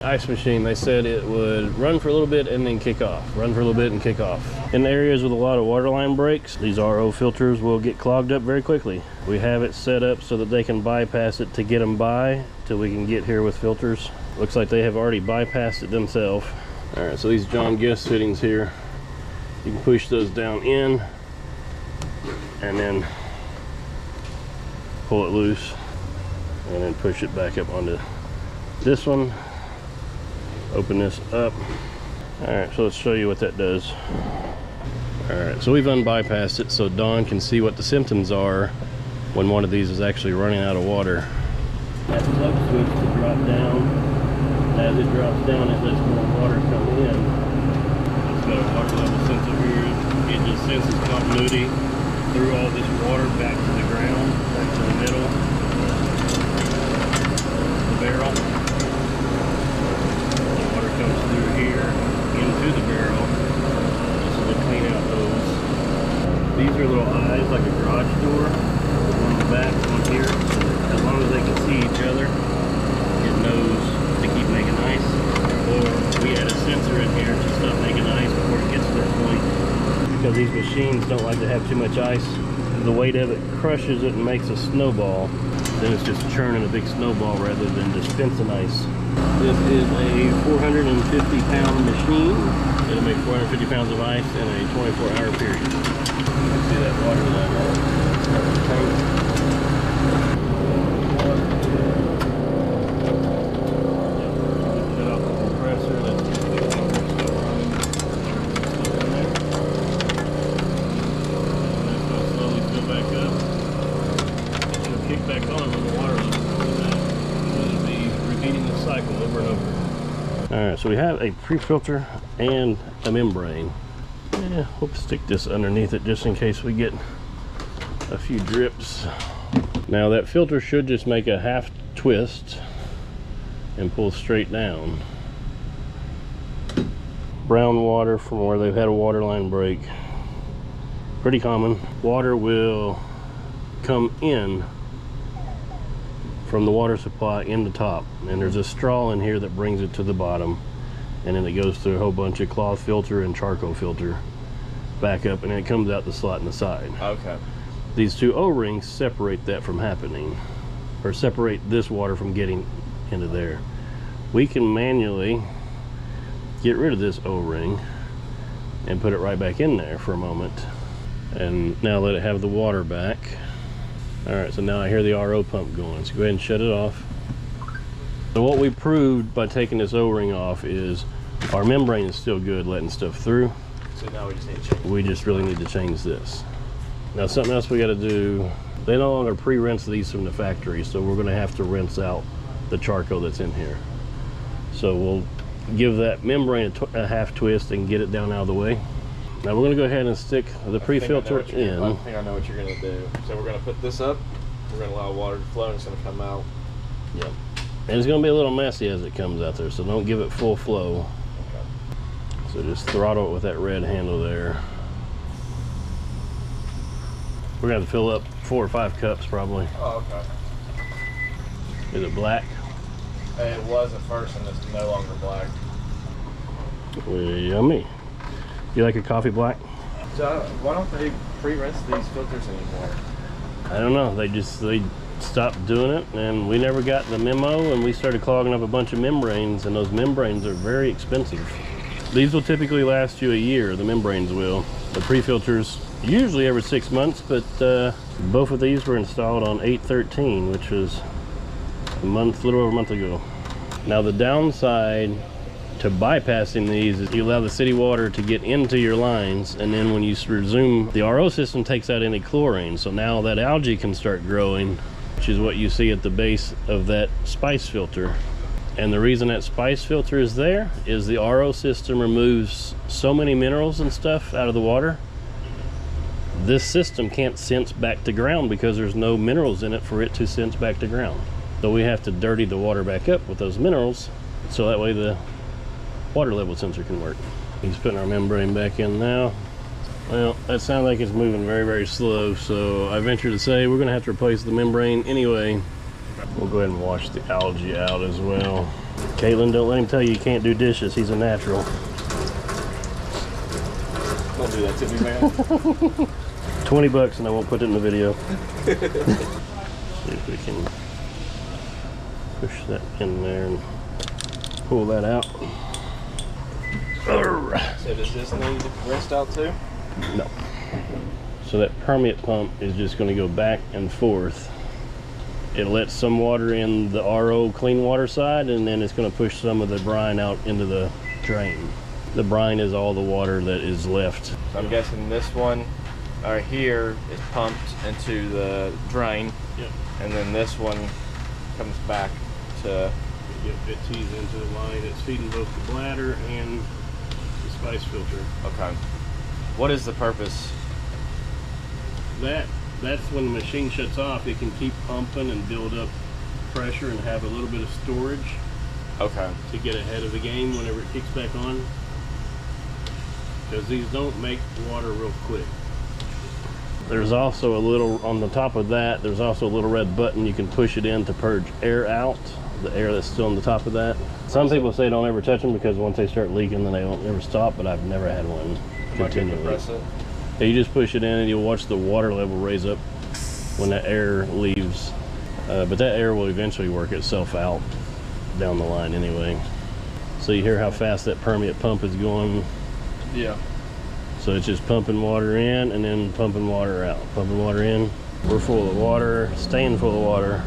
Ice machine, they said it would run for a little bit and then kick off. Run for a little bit and kick off. In areas with a lot of waterline breaks, these RO filters will get clogged up very quickly. We have it set up so that they can bypass it to get them by till we can get here with filters. Looks like they have already bypassed it themselves. All right, so these John Guest fittings here, you can push those down in and then pull it loose and then push it back up onto this one. Open this up. All right, so let's show you what that does. All right, so we've unbypassed it so Dawn can see what the symptoms are when one of these is actually running out of water. That plug switch to drop down. As it drops down, it lets more water come in. It's got a water level sensor here. It just senses continuity through all this water back to the ground, back to the middle, the barrel. Comes through here into the barrel. This is to clean out those. These are little eyes like a garage door. One on the back, one here. So as long as they can see each other, it knows to keep making ice. Or we add a sensor in here to stop making ice before it gets to that point. Because these machines don't like to have too much ice, the weight of it crushes it and makes a snowball. Then it's just churning a big snowball rather than dispensing ice. This is a 450-pound machine. It'll make 450 pounds of ice in a 24-hour period. You can see that water level. Shut off the compressor. Let's get the water still running. Still in there. And it's going to slowly fill back up. It should kick back on when the water level goes down. It'll be repeating the cycle over and over. All right, so we have a pre-filter and a membrane. Yeah, we'll stick this underneath it just in case we get a few drips. Now that filter should just make a half twist and pull straight down. Brown water from where they've had a water line break. Pretty common. Water will come in from the water supply in the top, and there's a straw in here that brings it to the bottom, and then it goes through a whole bunch of cloth filter and charcoal filter back up, and then it comes out the slot in the side. Okay. These two O-rings separate that from happening, or separate this water from getting into there. We can manually get rid of this O-ring and put it right back in there for a moment, and now let it have the water back. All right, so now I hear the RO pump going, so go ahead and shut it off. So what we proved by taking this O-ring off is our membrane is still good letting stuff through. So now we just need to change it. We just really need to change this. Now something else we got to do, they no longer pre-rinse these from the factory, so we're going to have to rinse out the charcoal that's in here. So we'll give that membrane a half twist and get it down out of the way. Now we're going to go ahead and stick the pre-filter in. I think I know what you're going to do. So we're going to put this up, we're going to allow water to flow, and it's going to come out. Yep. And it's going to be a little messy as it comes out there, so don't give it full flow. Okay. So just throttle it with that red handle there. We're going to have to fill up 4 or 5 cups probably. Oh, okay. Is it black? It was at first, and it's no longer black. Yummy. You like a coffee black? So why don't they pre-rinse these filters anymore? I don't know. They stopped doing it, and we never got the memo, and we started clogging up a bunch of membranes, and those membranes are very expensive. These will typically last you a year, the membranes will. The pre-filters usually every 6 months, but both of these were installed on 8/13, which was a little over a month ago. Now the downside to bypassing these is you allow the city water to get into your lines, and then when you resume, the RO system takes out any chlorine, so now that algae can start growing, which is what you see at the base of that spice filter. And the reason that spice filter is there is the RO system removes so many minerals and stuff out of the water. This system can't sense back to ground because there's no minerals in it for it to sense back to ground. So we have to dirty the water back up with those minerals, so that way the water level sensor can work. He's putting our membrane back in now. Well, that sounds like it's moving very, very slow, so I venture to say we're gonna have to replace the membrane anyway. We'll go ahead and wash the algae out as well. Caitlin, don't let him tell you can't do dishes. He's a natural. Don't do that to me, man. $20 and I won't put it in the video. See if we can push that in there and pull that out. So does this need rinsed out too? No. So that permeate pump is just going to go back and forth. It'll let some water in the RO clean water side, and then it's going to push some of the brine out into the drain. The brine is all the water that is left. So I'm guessing this one right here is pumped into the drain. Yep. And then this one comes back to... Yep, it tees into the line. It's feeding both the bladder and the spice filter. Okay. What is the purpose? That's when the machine shuts off. It can keep pumping and build up pressure and have a little bit of storage Okay. to get ahead of the game whenever it kicks back on. Because these don't make water real quick. There's also a little, on the top of that, there's also a little red button. You can push it in to purge air out, the air that's still on the top of that. Some people say don't ever touch them because once they start leaking, then they don't ever stop, but I've never had one continually. Press it. Yeah, you just push it in and you'll watch the water level raise up when that air leaves. But that air will eventually work itself out down the line anyway. So you hear how fast that permeate pump is going. Yeah. So it's just pumping water in and then pumping water out. Pumping water in. We're full of water, staying full of water.